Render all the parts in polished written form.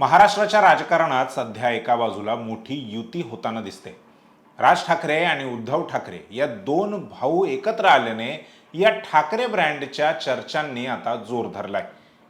महाराष्ट्राच्या राजकारणात सध्या एका बाजूला मोठी युती होताना दिसते। राज ठाकरे आणि उद्धव ठाकरे या दोन भाऊ एकत्र आल्याने या ठाकरे ब्रँडच्या चर्चांनी आता जोर धरलाय।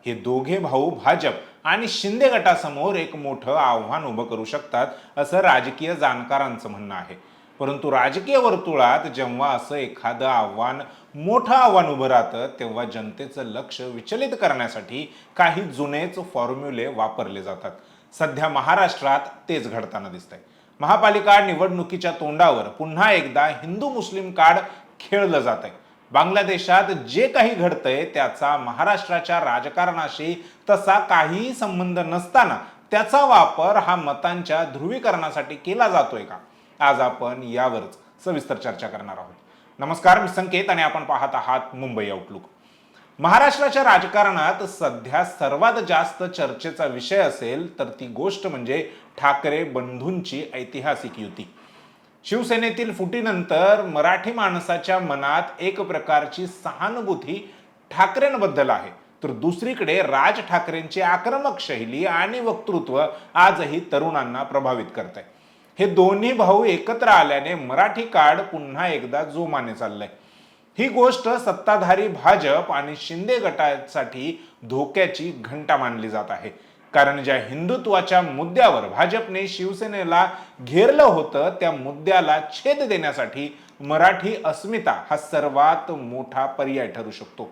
हे दोघे भाऊ भाजप आणि शिंदे गटासमोर एक मोठं आव्हान उभं करू शकतात असं राजकीय जाणकारांचं म्हणणं आहे। परंतु राजकीय वर्तुळात जेव्हा असं एखादं मोठं आव्हान उभं राहतं तेव्हा जनतेचं लक्ष विचलित करण्यासाठी काही जुनेच फॉर्म्युले वापरले जातात। सध्या महाराष्ट्रात तेच घडताना दिसतंय। महापालिका निवडणुकीच्या तोंडावर पुन्हा एकदा हिंदू मुस्लिम कार्ड खेळलं जात आहे। बांगलादेशात जे काही घडतंय त्याचा महाराष्ट्राच्या राजकारणाशी तसा काहीही संबंध नसताना त्याचा वापर हा मतांच्या ध्रुवीकरणासाठी केला जातोय का? आज आपण यावरच सविस्तर चर्चा करणार आहोत। नमस्कार, मी संकेत आणि आपण पाहत आहात मुंबई आउटलुक। महाराष्ट्राच्या राजकारणात सध्या सर्वात जास्त चर्चेचा विषय असेल तर ती गोष्ट म्हणजे ठाकरे बंधूंची ऐतिहासिक युती। शिवसेनेतील फुटीनंतर मराठी माणसाच्या मनात एक प्रकारची सहानुभूती ठाकरेंबद्दल आहे, तर दुसरीकडे राज ठाकरेंची आक्रमक शैली आणि वक्तृत्व आजही तरुणांना प्रभावित करते। हे दोन्ही भाऊ एकत्र आल्याने मराठी कार्ड पुन्हा एकदा जोमाने चाललंय। ही गोष्ट सत्ताधारी भाजप आणि शिंदे गटासाठी धोक्याची घंटा मानली जात आहे, कारण ज्या हिंदुत्वाच्या मुद्द्यावर भाजपने शिवसेनेला घेरलं होतं त्या मुद्द्याला छेद देण्यासाठी मराठी अस्मिता हा सर्वात मोठा पर्याय ठरू शकतो।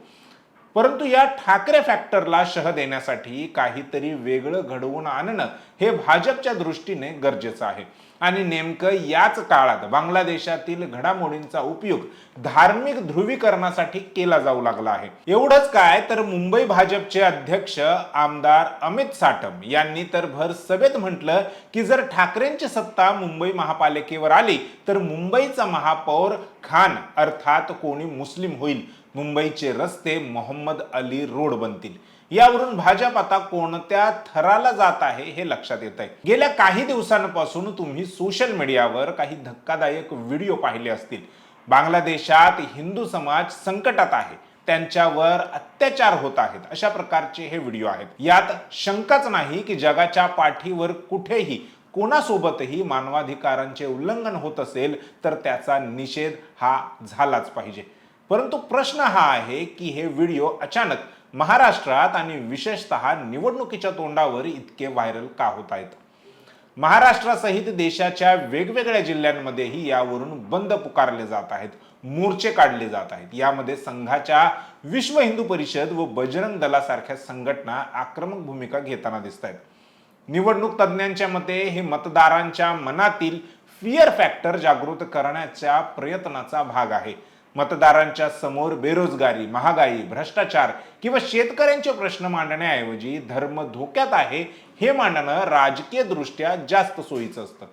परंतु या ठाकरे फॅक्टरला शह देण्यासाठी काहीतरी वेगळं घडवून आणणं हे भाजपच्या दृष्टीने गरजेचं आहे आणि नेमकं याच काळात बांगलादेशातील घडामोडींचा उपयोग धार्मिक ध्रुवीकरणासाठी केला जाऊ लागला आहे। एवढंच काय तर मुंबई भाजपचे अध्यक्ष आमदार अमित साटम यांनी तर भर सभेत म्हटलं की जर ठाकरेंची सत्ता मुंबई महापालिकेवर आली तर मुंबईचा महापौर खान अर्थात कोणी मुस्लिम होईल, मुंबईचे रस्ते मोहम्मद अली रोड बनतील। यावरून भाजप आता कोणत्या थराला जात आहे हे लक्षात येत आहे। गेल्या काही दिवसांपासून तुम्ही सोशल मीडियावर काही धक्कादायक व्हिडिओ पाहिले असतील। बांगलादेशात हिंदू समाज संकटात आहे, त्यांच्यावर अत्याचार होत आहेत, अशा प्रकारचे हे व्हिडिओ आहेत। यात शंकाच नाही की जगाच्या पाठीवर कुठेही कोणासोबतही मानवाधिकारांचे उल्लंघन होत असेल तर त्याचा निषेध हा झालाच पाहिजे। परंतु प्रश्न हा आहे की हे व्हिडिओ अचानक महाराष्ट्रात आणि विशेषतः निवडणुकीच्या तोंडावर इतके व्हायरल का होत आहेत? महाराष्ट्रासहित देशाच्या वेगवेगळ्या जिल्ह्यांमध्येही यावरून बंद पुकारले जात आहेत, मोर्चे काढले जात आहेत। यामध्ये संघाच्या विश्व हिंदू परिषद व बजरंग दलासारख्या संघटना आक्रमक भूमिका घेताना दिसत आहेत। निवडणूक तज्ज्ञांच्या मते हे मतदारांच्या मनातील फिअर फॅक्टर जागृत करण्याच्या प्रयत्नाचा भाग आहे। मतदारांच्या समोर बेरोजगारी, महागाई, भ्रष्टाचार किंवा शेतकऱ्यांचे प्रश्न मांडण्याऐवजी धर्म धोक्यात आहे हे मांडणं राजकीय दृष्ट्या जास्त सोयीचं असतं।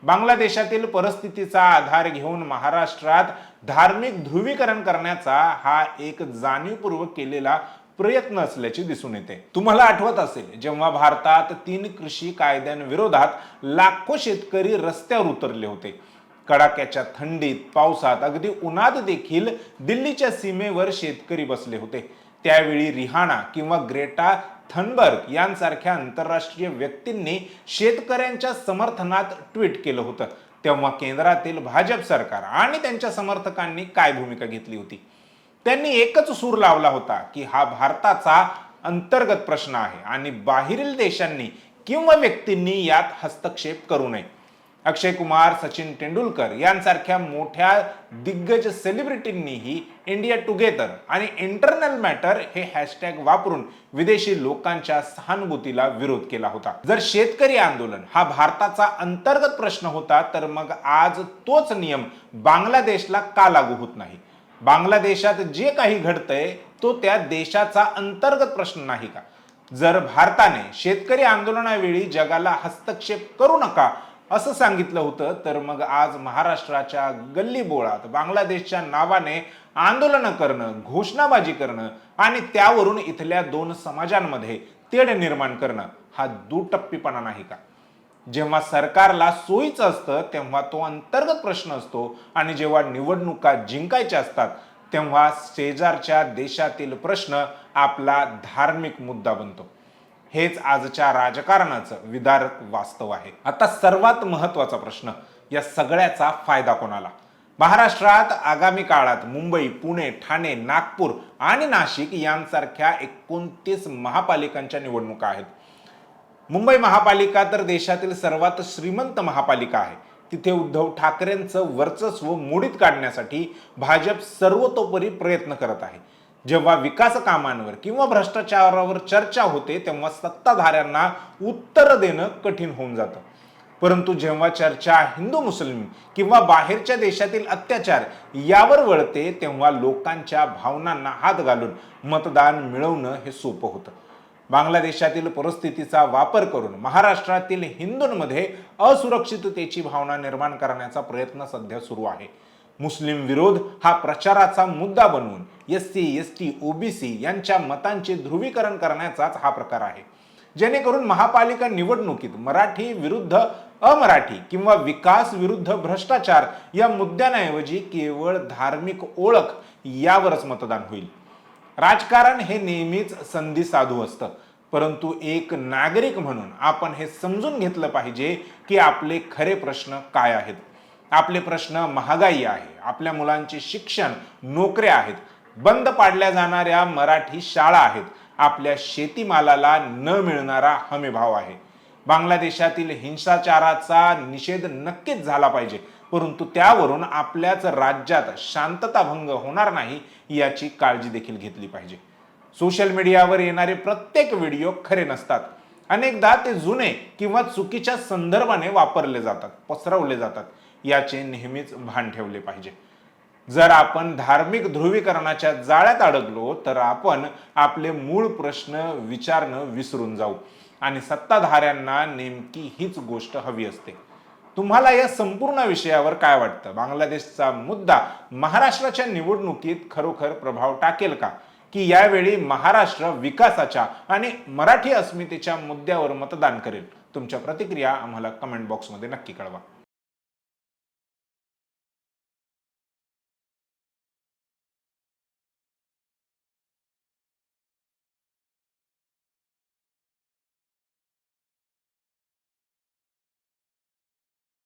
बांगलादेशातील परिस्थितीचा आधार घेऊन महाराष्ट्रात धार्मिक ध्रुवीकरण करण्याचा हा एक जाणीवपूर्वक केलेला प्रयत्न असल्याचे दिसून येते। तुम्हाला आठवत असेल जेव्हा भारतात 3 कृषी कायद्यांविरोधात लाखो शेतकरी रस्त्यावर उतरले होते। कडाक्याच्या थंडीत, पावसात, अगदी उन्हात देखील दिल्लीच्या सीमेवर शेतकरी बसले होते। त्यावेळी रिहाना किंवा ग्रेटा थनबर्ग यांसारख्या आंतरराष्ट्रीय व्यक्तींनी शेतकऱ्यांच्या समर्थनात ट्विट केलं होतं। तेव्हा केंद्रातील भाजप सरकार आणि त्यांच्या समर्थकांनी काय भूमिका घेतली होती? त्यांनी एकच सूर लावला होता की हा भारताचा अंतर्गत प्रश्न आहे आणि बाहेरील देशांनी किंवा व्यक्तींनी यात हस्तक्षेप करू नये। अक्षय कुमार, सचिन तेंडुलकर यांसारख्या मोठ्या दिग्गज सेलिब्रिटींनीही इंडिया टुगेदर आणि इंटरनल मॅटर हे हॅशटॅग वापरून विदेशी लोकांच्या सहानुभूतीला विरोध केला होता। जर शेतकरी आंदोलन हा भारताचा अंतर्गत प्रश्न होता तर मग आज तोच नियम बांगलादेशला का लागू होत नाही? बांगलादेशात जे काही घडतंय तो त्या देशाचा अंतर्गत प्रश्न नाही का? जर भारताने शेतकरी आंदोलनावेळी जगाला हस्तक्षेप करू नका असं सांगितलं होतं तर मग आज महाराष्ट्राच्या गल्ली बोळात बांगलादेशच्या नावाने आंदोलन करणं, घोषणाबाजी करणं आणि त्यावरून इथल्या 2 समाजांमध्ये तेढ निर्माण करणं हा दुटप्पीपणा नाही का? जेव्हा सरकारला सोयीचं असतं तेव्हा तो अंतर्गत प्रश्न असतो आणि जेव्हा निवडणुका जिंकायच्या असतात तेव्हा शेजारच्या देशातील प्रश्न आपला धार्मिक मुद्दा बनतो। हेच आजच्या राजकारणाचं विदारक वास्तव आहे. आता सर्वात महत्त्वाचा प्रश्न, या सगळ्याचा फायदा कोणाला? महाराष्ट्रात आगामी काळात मुंबई, पुणे, ठाणे, नागपूर आणि नाशिक यांसारख्या 29 महापालिकांच्या निवडणुका आहेत. मुंबई महापालिका तर देशातील सर्वात श्रीमंत महापालिका आहे. तिथे उद्धव ठाकरेंचं वर्चस्व मोडीत काढण्यासाठी भाजप सर्वतोपरी प्रयत्न करत आहे. जेव्हा विकास कामांवर किंवा भ्रष्टाचारावर चर्चा होते तेव्हा सत्ताधाऱ्यांना उत्तर देणं कठीण होऊन जातं. परंतु जेव्हा चर्चा हिंदू मुस्लिम किंवा बाहेरच्या देशातील अत्याचार यावर वळते तेव्हा लोकांच्या भावनांना हात घालून मतदान मिळवणं हे सोपं होतं. बांगलादेशातील परिस्थितीचा वापर करून महाराष्ट्रातील हिंदूंमध्ये असुरक्षिततेची भावना निर्माण करण्याचा प्रयत्न सध्या सुरू आहे. मुस्लिम विरोध हा प्रचाराचा मुद्दा बनवून SC, ST, OBC यांच्या मतांचे ध्रुवीकरण करण्याचाच हा प्रकार आहे. जेणेकरून महापालिका निवडणुकीत मराठी विरुद्ध अमराठी किंवा विकास विरुद्ध भ्रष्टाचार या मुद्द्यांऐवजी केवळ धार्मिक ओळख यावरच मतदान होईल. राजकारण हे नेहमीच संधी साधू असतं, परंतु एक नागरिक म्हणून आपण हे समजून घेतलं पाहिजे की आपले खरे प्रश्न काय आहेत. आपले प्रश्न महागाई आहे, आपल्या मुलांचे शिक्षण, नोकऱ्या आहेत, बंद पाडल्या जाणाऱ्या मराठी शाळा आहेत, आपल्या शेतीमालाला न मिळणारा हमीभाव आहे. बांगलादेशातील हिंसाचाराचा निषेध नक्कीच झाला पाहिजे, परंतु त्यावरून आपल्याच राज्यात शांतता भंग होणार नाही याची काळजी देखील घेतली पाहिजे. सोशल मीडियावर येणारे प्रत्येक व्हिडिओ खरे नसतात. अनेकदा ते जुने किंवा चुकीच्या संदर्भाने वापरले जातात, पसरवले जातात. याचे नेहमीच भान ठेवले पाहिजे. जर आपण धार्मिक ध्रुवीकरणाच्या जाळ्यात अडकलो तर आपण आपले मूळ प्रश्न विचारणं विसरून जाऊ आणि सत्ताधाऱ्यांना नेमकी हीच गोष्ट हवी असते. तुम्हाला या संपूर्ण विषयावर काय वाटतं? बांगलादेशचा मुद्दा महाराष्ट्राच्या निवडणुकीत खरोखर प्रभाव टाकेल का? की यावेळी महाराष्ट्र विकासाच्या आणि मराठी अस्मितेच्या मुद्द्यावर मतदान करेल? तुमच्या प्रतिक्रिया आम्हाला कमेंट बॉक्समध्ये नक्की कळवा.